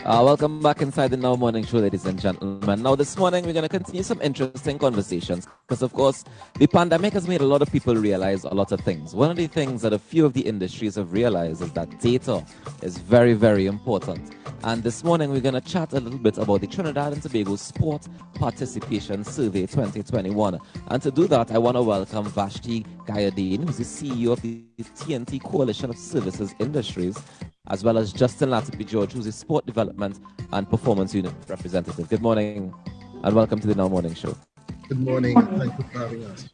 Welcome back inside the Now Morning Show, ladies and gentlemen. Now, this morning, we're going to continue some interesting conversations because, of course, the pandemic has made a lot of people realize a lot of things. One of the things that a few of the industries have realized is that data is very, very important. And this morning, we're going to chat a little bit about the Trinidad and Tobago Sport Participation Survey 2021. And to do that, I want to welcome Vashti Gayadeen, who's the CEO of the TNT Coalition of Services Industries, as well as Justin Latterby George, who's a Sport Development and Performance Unit representative. Good morning, and welcome to the Now Morning Show. Good morning. Thank you for having us.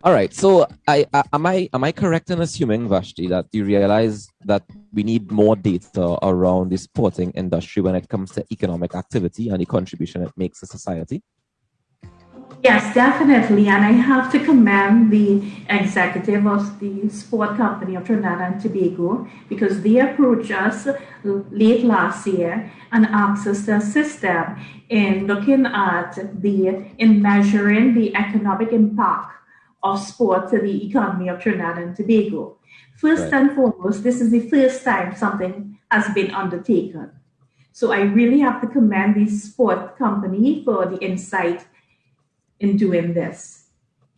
All right. So, am I correct in assuming, Vashti, that you realize that we need more data around the sporting industry when it comes to economic activity and the contribution it makes to society? Yes, definitely. And I have to commend the executive of the sport company of Trinidad and Tobago because they approached us late last year and asked us to assist them in looking at in measuring the economic impact of sport to the economy of Trinidad and Tobago. First and foremost, this is the first time something has been undertaken. So I really have to commend the sport company for the insight in doing this.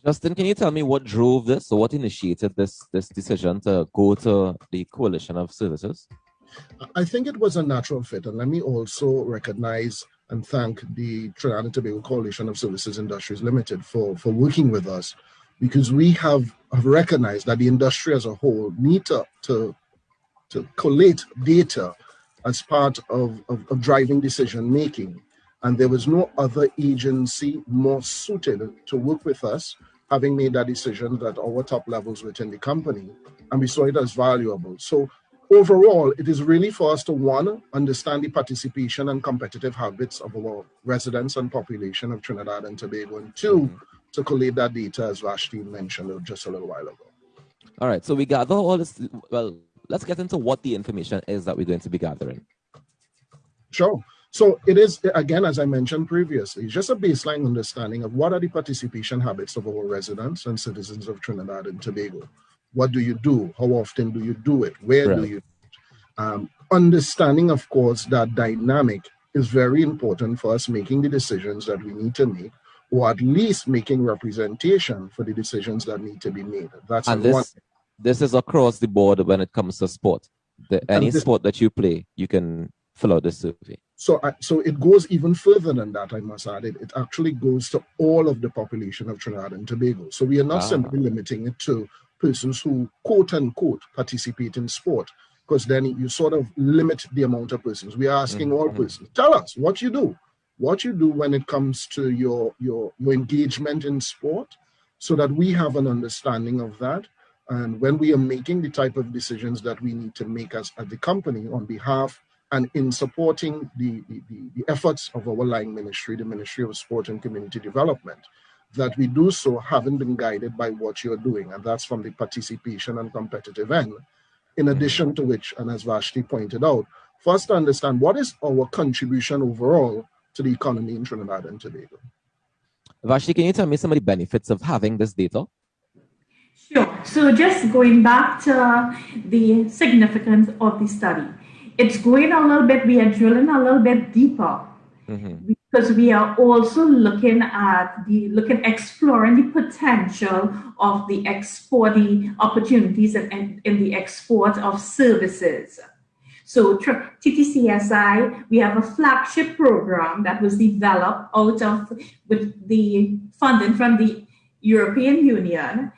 Justin, can you tell me what drove this or what initiated this decision to go to the Coalition of Services? I think it was a natural fit, and let me also recognize and thank the Trinidad and Tobago Coalition of Services Industries Limited for working with us, because we have recognized that the industry as a whole need to collate data as part of driving decision making. And there was no other agency more suited to work with us, having made that decision at our top levels within the company, and we saw it as valuable. So overall, it is really for us to, one, understand the participation and competitive habits of our residents and population of Trinidad and Tobago, and two, to collate that data, as Vashti mentioned just a little while ago. All right, so we gather all this. Well, let's get into what the information is that we're going to be gathering. Sure. So it is, again, as I mentioned previously, just a baseline understanding of what are the participation habits of our residents and citizens of Trinidad and Tobago. What do you do? How often do you do it? Where do you do it? Understanding, of course, that dynamic is very important for us making the decisions that we need to make, or at least making representation for the decisions that need to be made. That's and this is across the board when it comes to sport. Any sport that you play, you can fill out this survey. So it goes even further than that, I must add. It actually goes to all of the population of Trinidad and Tobago. So we are not simply limiting it to persons who, quote unquote, participate in sport, because then you sort of limit the amount of persons. We are asking all persons, tell us what you do when it comes to your engagement in sport, so that we have an understanding of that. And when we are making the type of decisions that we need to make as the company on behalf and in supporting the efforts of our line ministry, the Ministry of Sport and Community Development, that we do so having been guided by what you're doing, and that's from the participation and competitive end. In addition to which, and as Vashti pointed out, first to understand what is our contribution overall to the economy in Trinidad and Tobago. Vashti, can you tell me some of the benefits of having this data? Sure. So just going back to the significance of the study, it's going a little bit, we are drilling a little bit deeper because we are also looking at exploring the potential of the exporting opportunities in the export of services. So TTCSI, we have a flagship program that was developed with the funding from the European Union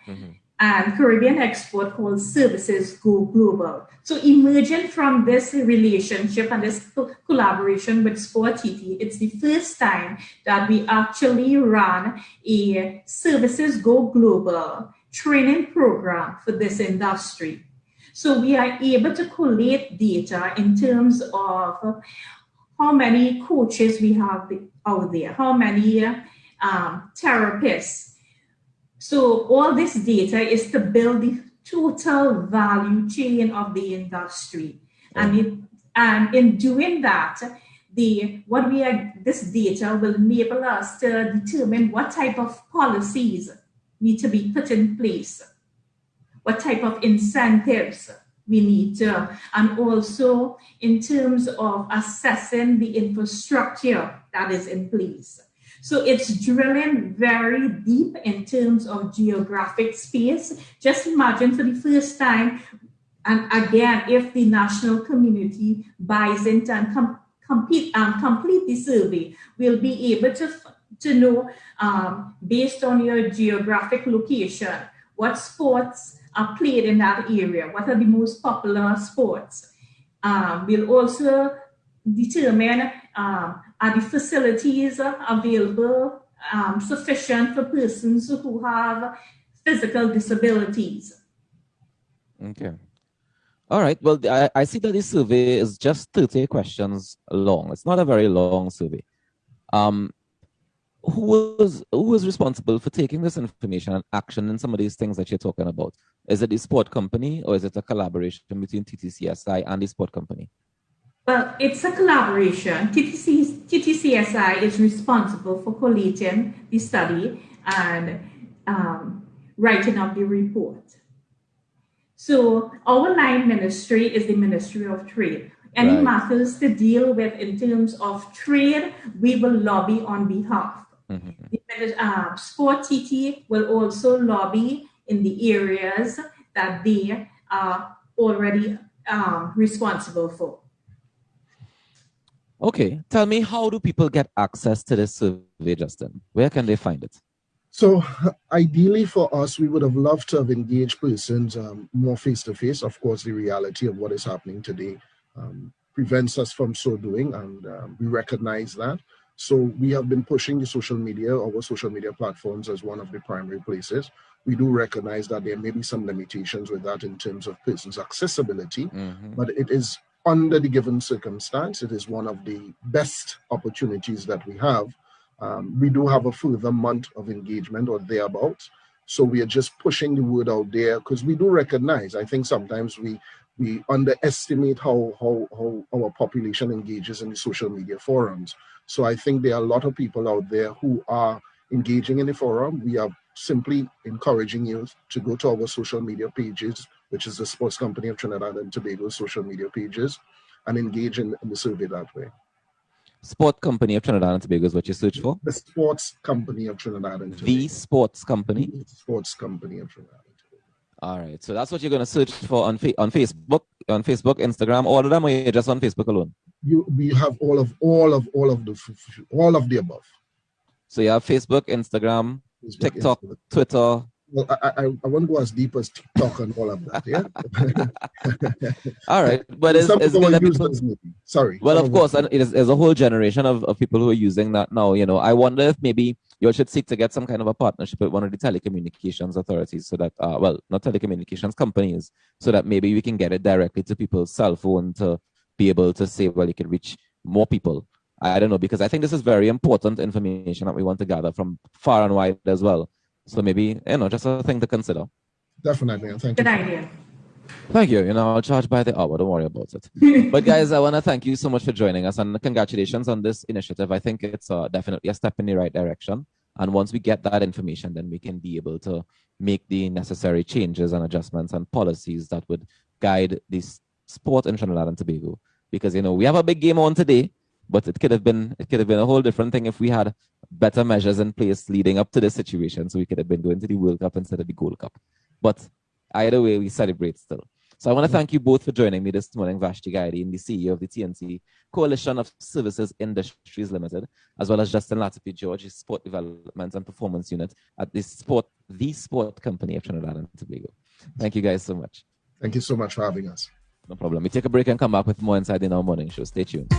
and Caribbean export called Services Go Global. So emerging from this relationship and this collaboration with Sport TT, it's the first time that we actually run a Services Go Global training program for this industry. So we are able to collate data in terms of how many coaches we have out there, how many therapists. So all this data is to build the total value chain of the industry. And in doing that, this data will enable us to determine what type of policies need to be put in place, what type of incentives we need to, and also in terms of assessing the infrastructure that is in place. So it's drilling very deep in terms of geographic space. Just imagine for the first time, and again, if the national community buys into and complete the survey, we'll be able to know, based on your geographic location, what sports are played in that area, what are the most popular sports. We'll also determine, are the facilities available sufficient for persons who have physical disabilities. Okay. All right. Well, I see that this survey is just 30 questions long. It's not a very long survey. Who was responsible for taking this information and action in some of these things that you're talking about? Is it the sport company, or is it a collaboration between TTCSI and the sport company? Well, it's a collaboration. TTCSI is responsible for collating the study and writing up the report. So our line ministry is the Ministry of Trade. Any matters to deal with in terms of trade, we will lobby on behalf. The Sport TT will also lobby in the areas that they are already responsible for. Okay. Tell me, how do people get access to this survey, Justin? Where can they find it? So ideally for us, we would have loved to have engaged persons more face-to-face. Of course, the reality of what is happening today prevents us from so doing, and we recognize that. So we have been pushing the social media, our social media platforms, as one of the primary places. We do recognize that there may be some limitations with that in terms of persons' accessibility, but it is, under the given circumstance, it is one of the best opportunities that we have. We do have a further month of engagement or thereabouts. So we are just pushing the word out there, because we do recognize, I think sometimes we underestimate how our population engages in the social media forums. So I think there are a lot of people out there who are engaging in the forum. We are simply encouraging you to go to our social media pages, which is the Sports Company of Trinidad and Tobago social media pages, and engage in the survey that way. Sport Company of Trinidad and Tobago is what you search for? The Sports Company of Trinidad and Tobago. The Sports Company? The Sports Company of Trinidad and Tobago. All right. So that's what you're going to search for on Facebook, Instagram, all of them, or you're just on Facebook alone? We have all of the above. So you have Facebook, Instagram, TikTok, Twitter. Well, I won't go as deep as TikTok and all of that, yeah? All right. But it's going to be... Sorry. Well, of course, and there's a whole generation of people who are using that now. You know, I wonder if maybe you should seek to get some kind of a partnership with one of the telecommunications authorities so that, well, not telecommunications companies, so that maybe we can get it directly to people's cell phone to be able to say, well, you can reach more people. I don't know, because I think this is very important information that we want to gather from far and wide as well. So maybe, just a thing to consider. Definitely. Thank you. Good idea. Thank you. I'll charge by the hour. Don't worry about it. But guys, I want to thank you so much for joining us, and congratulations on this initiative. I think it's definitely a step in the right direction. And once we get that information, then we can be able to make the necessary changes and adjustments and policies that would guide this sport in Trinidad and Tobago. Because, we have a big game on today, but it could have been a whole different thing if we had better measures in place leading up to this situation. So we could have been going to the World Cup instead of the Gold Cup. But either way, we celebrate still. So I want to thank you both for joining me this morning, Vashti Gaidi, the CEO of the TNT Coalition of Services Industries Limited, as well as Justin Latipi George, his Sport Development and Performance Unit at the Sport Company of Trinidad and Tobago. Thank you guys so much. Thank you so much for having us. No problem. We take a break and come back with more inside in our morning show. Stay tuned.